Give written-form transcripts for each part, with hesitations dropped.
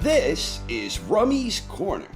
This is Rummy's Corner.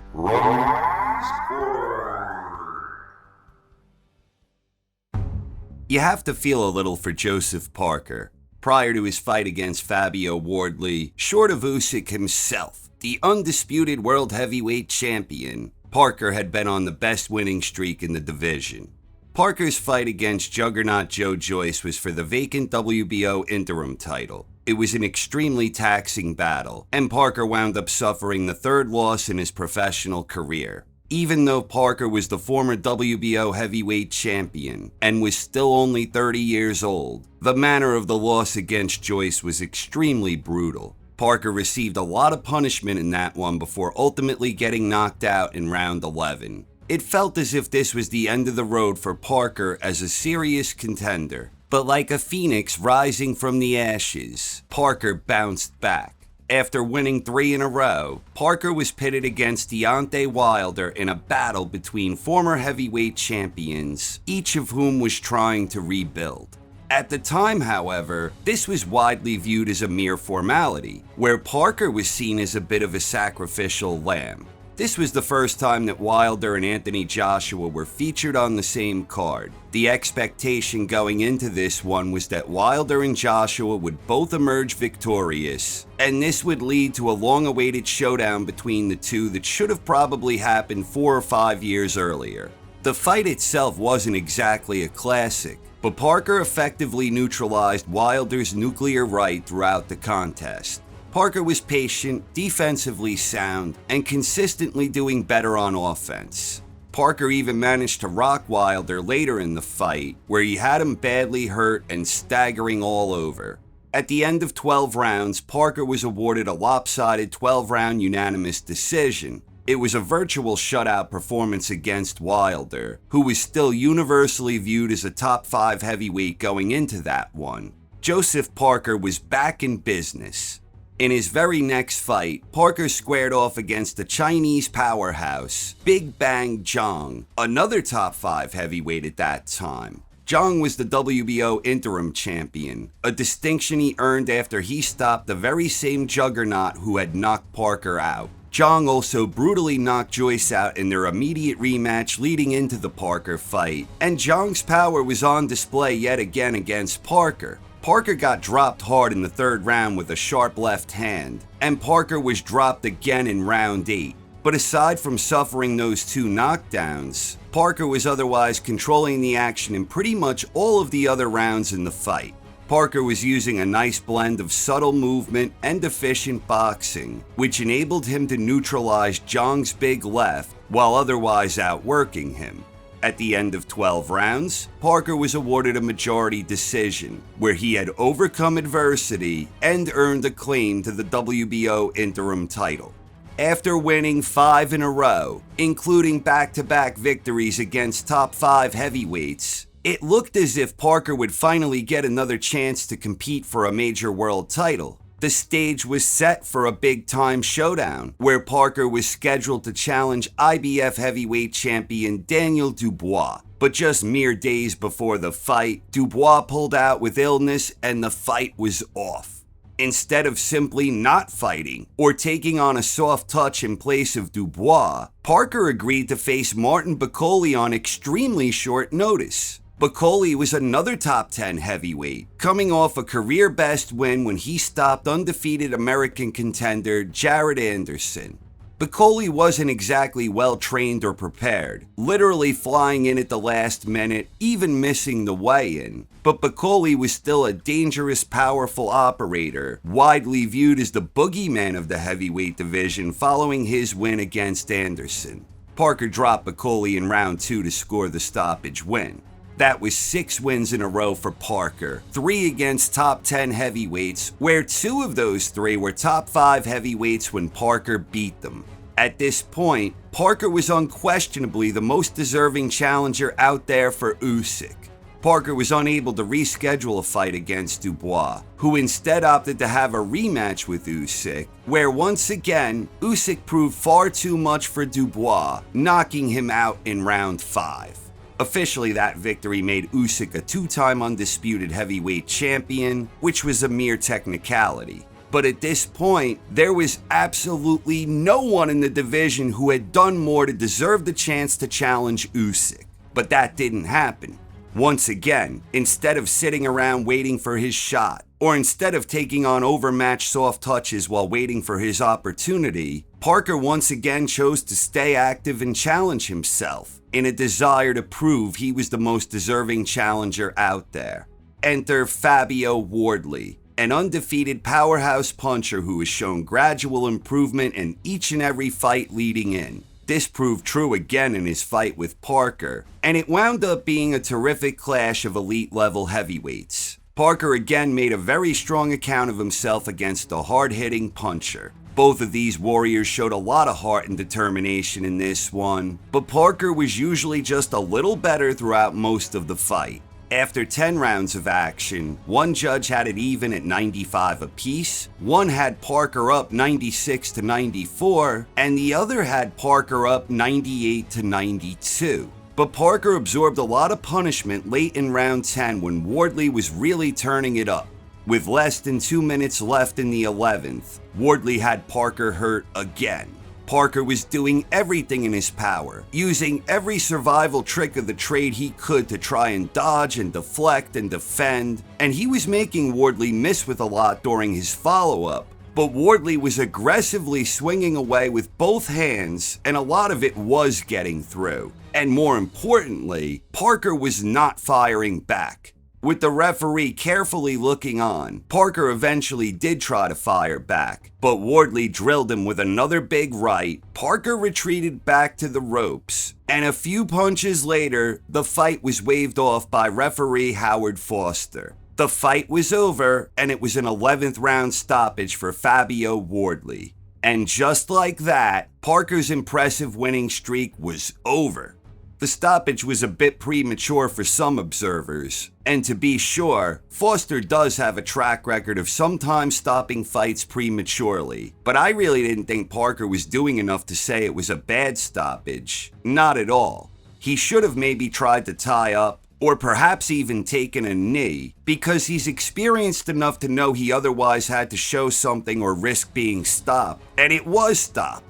You have to feel a little for Joseph Parker. Prior to his fight against Fabio Wardley, short of Usyk himself, the undisputed world heavyweight champion, Parker had been on the best winning streak in the division. Parker's fight against juggernaut Joe Joyce was for the vacant WBO interim title. It was an extremely taxing battle, and Parker wound up suffering the third loss in his professional career. Even though Parker was the former WBO heavyweight champion and was still only 30 years old, the manner of the loss against Joyce was extremely brutal. Parker received a lot of punishment in that one before ultimately getting knocked out in round 11. It felt as if this was the end of the road for Parker as a serious contender. But like a phoenix rising from the ashes, Parker bounced back. After winning 3 in a row, Parker was pitted against Deontay Wilder in a battle between former heavyweight champions, each of whom was trying to rebuild. At the time, however, this was widely viewed as a mere formality, where Parker was seen as a bit of a sacrificial lamb. This was the first time that Wilder and Anthony Joshua were featured on the same card. The expectation going into this one was that Wilder and Joshua would both emerge victorious, and this would lead to a long-awaited showdown between the two that should have probably happened 4 or 5 years earlier. The fight itself wasn't exactly a classic, but Parker effectively neutralized Wilder's nuclear right throughout the contest. Parker was patient, defensively sound, and consistently doing better on offense. Parker even managed to rock Wilder later in the fight, where he had him badly hurt and staggering all over. At the end of 12 rounds, Parker was awarded a lopsided 12-round unanimous decision. It was a virtual shutout performance against Wilder, who was still universally viewed as a top 5 heavyweight going into that one. Joseph Parker was back in business. In his very next fight, Parker squared off against the Chinese powerhouse, Big Bang Zhang, another top 5 heavyweight at that time. Zhang was the WBO interim champion, a distinction he earned after he stopped the very same juggernaut who had knocked Parker out. Zhang also brutally knocked Joyce out in their immediate rematch leading into the Parker fight, and Zhang's power was on display yet again against Parker. Parker got dropped hard in the 3rd round with a sharp left hand, and Parker was dropped again in round 8. But aside from suffering those 2 knockdowns, Parker was otherwise controlling the action in pretty much all of the other rounds in the fight. Parker was using a nice blend of subtle movement and efficient boxing, which enabled him to neutralize Zhang's big left while otherwise outworking him. At the end of 12 rounds, Parker was awarded a majority decision, where he had overcome adversity and earned a claim to the WBO interim title. After winning 5 in a row, including back-to-back victories against top 5 heavyweights, it looked as if Parker would finally get another chance to compete for a major world title. The stage was set for a big-time showdown, where Parker was scheduled to challenge IBF heavyweight champion Daniel Dubois. But just mere days before the fight, Dubois pulled out with illness and the fight was off. Instead of simply not fighting or taking on a soft touch in place of Dubois, Parker agreed to face Martin Bakole on extremely short notice. Bakole was another top 10 heavyweight, coming off a career-best win when he stopped undefeated American contender Jared Anderson. Bakole wasn't exactly well-trained or prepared, literally flying in at the last minute, even missing the weigh-in. But Bakole was still a dangerous, powerful operator, widely viewed as the boogeyman of the heavyweight division following his win against Anderson. Parker dropped Bakole in round 2 to score the stoppage win. That was 6 wins in a row for Parker, 3 against top 10 heavyweights, where 2 of those 3 were top 5 heavyweights when Parker beat them. At this point, Parker was unquestionably the most deserving challenger out there for Usyk. Parker was unable to reschedule a fight against Dubois, who instead opted to have a rematch with Usyk, where once again, Usyk proved far too much for Dubois, knocking him out in round 5. Officially, that victory made Usyk a 2-time undisputed heavyweight champion, which was a mere technicality. But at this point, there was absolutely no one in the division who had done more to deserve the chance to challenge Usyk. But that didn't happen. Once again, instead of sitting around waiting for his shot, or instead of taking on overmatched soft touches while waiting for his opportunity, Parker once again chose to stay active and challenge himself in a desire to prove he was the most deserving challenger out there. Enter Fabio Wardley, an undefeated powerhouse puncher who has shown gradual improvement in each and every fight leading in. This proved true again in his fight with Parker, and it wound up being a terrific clash of elite-level heavyweights. Parker again made a very strong account of himself against a hard-hitting puncher. Both of these warriors showed a lot of heart and determination in this one, but Parker was usually just a little better throughout most of the fight. After 10 rounds of action, one judge had it even at 95 apiece, one had Parker up 96 to 94, and the other had Parker up 98 to 92. But Parker absorbed a lot of punishment late in round 10 when Wardley was really turning it up. With less than 2 minutes left in the 11th, Wardley had Parker hurt again. Parker was doing everything in his power, using every survival trick of the trade he could to try and dodge and deflect and defend, and he was making Wardley miss with a lot during his follow-up. But Wardley was aggressively swinging away with both hands, and a lot of it was getting through. And more importantly, Parker was not firing back. With the referee carefully looking on, Parker eventually did try to fire back, but Wardley drilled him with another big right. Parker retreated back to the ropes, and a few punches later, the fight was waved off by referee Howard Foster. The fight was over, and it was an 11th round stoppage for Fabio Wardley. And just like that, Parker's impressive winning streak was over. The stoppage was a bit premature for some observers, and to be sure, Foster does have a track record of sometimes stopping fights prematurely, but I really didn't think Parker was doing enough to say it was a bad stoppage. Not at all. He should have maybe tried to tie up, or perhaps even taken a knee, because he's experienced enough to know he otherwise had to show something or risk being stopped, and it was stopped.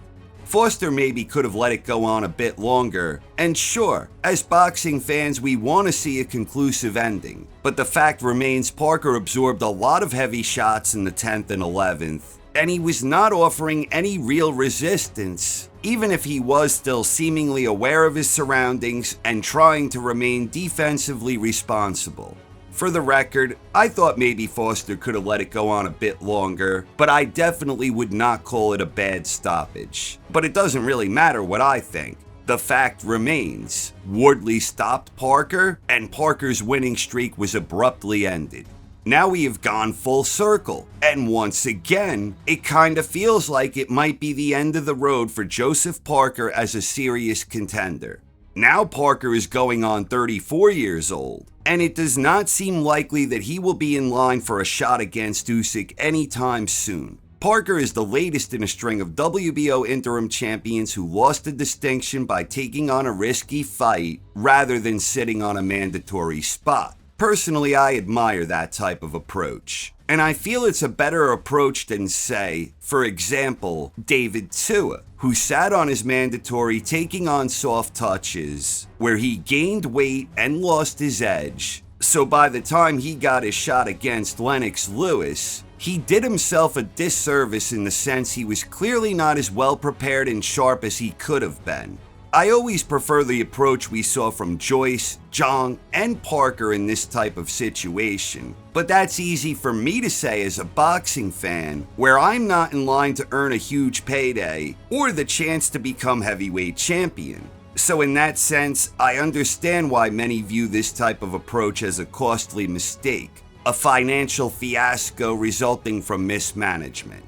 Foster maybe could have let it go on a bit longer, and sure, as boxing fans we want to see a conclusive ending, but the fact remains Parker absorbed a lot of heavy shots in the 10th and 11th, and he was not offering any real resistance, even if he was still seemingly aware of his surroundings and trying to remain defensively responsible. For the record, I thought maybe Foster could have let it go on a bit longer, but I definitely would not call it a bad stoppage. But it doesn't really matter what I think. The fact remains, Wardley stopped Parker, and Parker's winning streak was abruptly ended. Now we have gone full circle, and once again, it kinda feels like it might be the end of the road for Joseph Parker as a serious contender. Now Parker is going on 34 years old, and it does not seem likely that he will be in line for a shot against Usyk anytime soon. Parker is the latest in a string of WBO interim champions who lost the distinction by taking on a risky fight rather than sitting on a mandatory spot. Personally, I admire that type of approach, and I feel it's a better approach than, say, for example, David Tua, who sat on his mandatory taking on soft touches, where he gained weight and lost his edge. So by the time he got his shot against Lennox Lewis, he did himself a disservice in the sense he was clearly not as well prepared and sharp as he could have been. I always prefer the approach we saw from Joyce, Zhang, and Parker in this type of situation, but that's easy for me to say as a boxing fan, where I'm not in line to earn a huge payday or the chance to become heavyweight champion. So in that sense, I understand why many view this type of approach as a costly mistake, a financial fiasco resulting from mismanagement.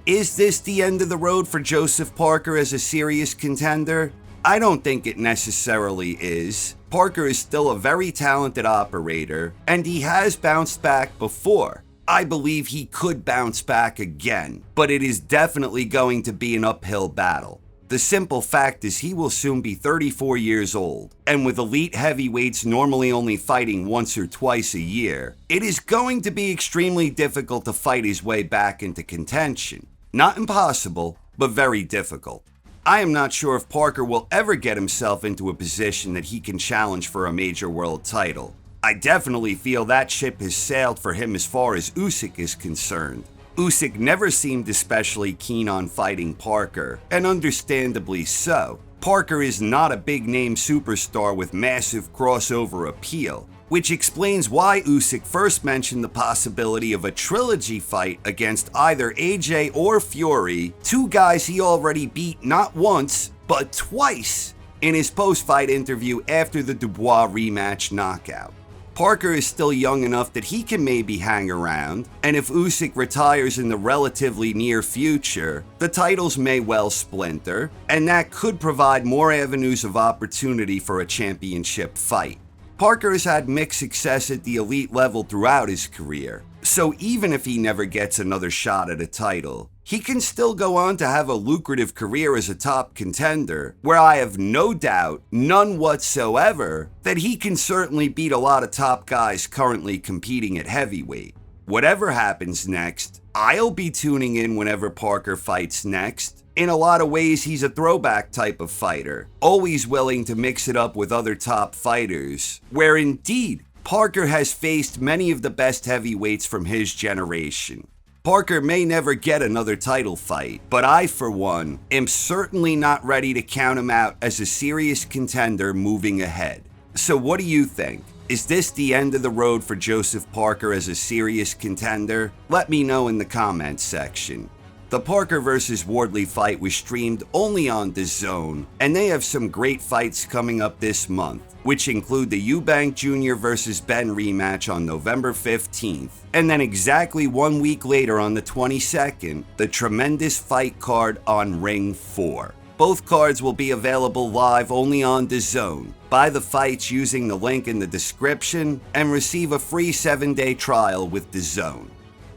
Is this the end of the road for Joseph Parker as a serious contender? I don't think it necessarily is. Parker is still a very talented operator, and he has bounced back before. I believe he could bounce back again, but it is definitely going to be an uphill battle. The simple fact is he will soon be 34 years old, and with elite heavyweights normally only fighting once or twice a year, it is going to be extremely difficult to fight his way back into contention. Not impossible, but very difficult. I am not sure if Parker will ever get himself into a position that he can challenge for a major world title. I definitely feel that ship has sailed for him as far as Usyk is concerned. Usyk never seemed especially keen on fighting Parker, and understandably so. Parker is not a big-name superstar with massive crossover appeal, which explains why Usyk first mentioned the possibility of a trilogy fight against either AJ or Fury, two guys he already beat not once, but twice, in his post-fight interview after the Dubois rematch knockout. Parker is still young enough that he can maybe hang around, and if Usyk retires in the relatively near future, the titles may well splinter, and that could provide more avenues of opportunity for a championship fight. Parker has had mixed success at the elite level throughout his career, so even if he never gets another shot at a title, he can still go on to have a lucrative career as a top contender, where I have no doubt, none whatsoever, that he can certainly beat a lot of top guys currently competing at heavyweight. Whatever happens next, I'll be tuning in whenever Parker fights next. In a lot of ways, he's a throwback type of fighter, always willing to mix it up with other top fighters, where indeed, Parker has faced many of the best heavyweights from his generation. Parker may never get another title fight, but I, for one, am certainly not ready to count him out as a serious contender moving ahead. So what do you think? Is this the end of the road for Joseph Parker as a serious contender? Let me know in the comments section. The Parker vs. Wardley fight was streamed only on DAZN, and they have some great fights coming up this month, which include the Eubank Jr. vs. Ben rematch on November 15th, and then exactly 1 week later on the 22nd, the tremendous fight card on Ring 4. Both cards will be available live only on DAZN. Buy the fights using the link in the description and receive a free 7-day trial with DAZN.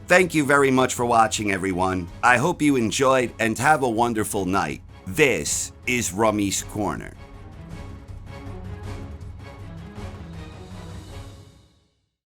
Thank you very much for watching, everyone. I hope you enjoyed and have a wonderful night. This is Rummy's Corner.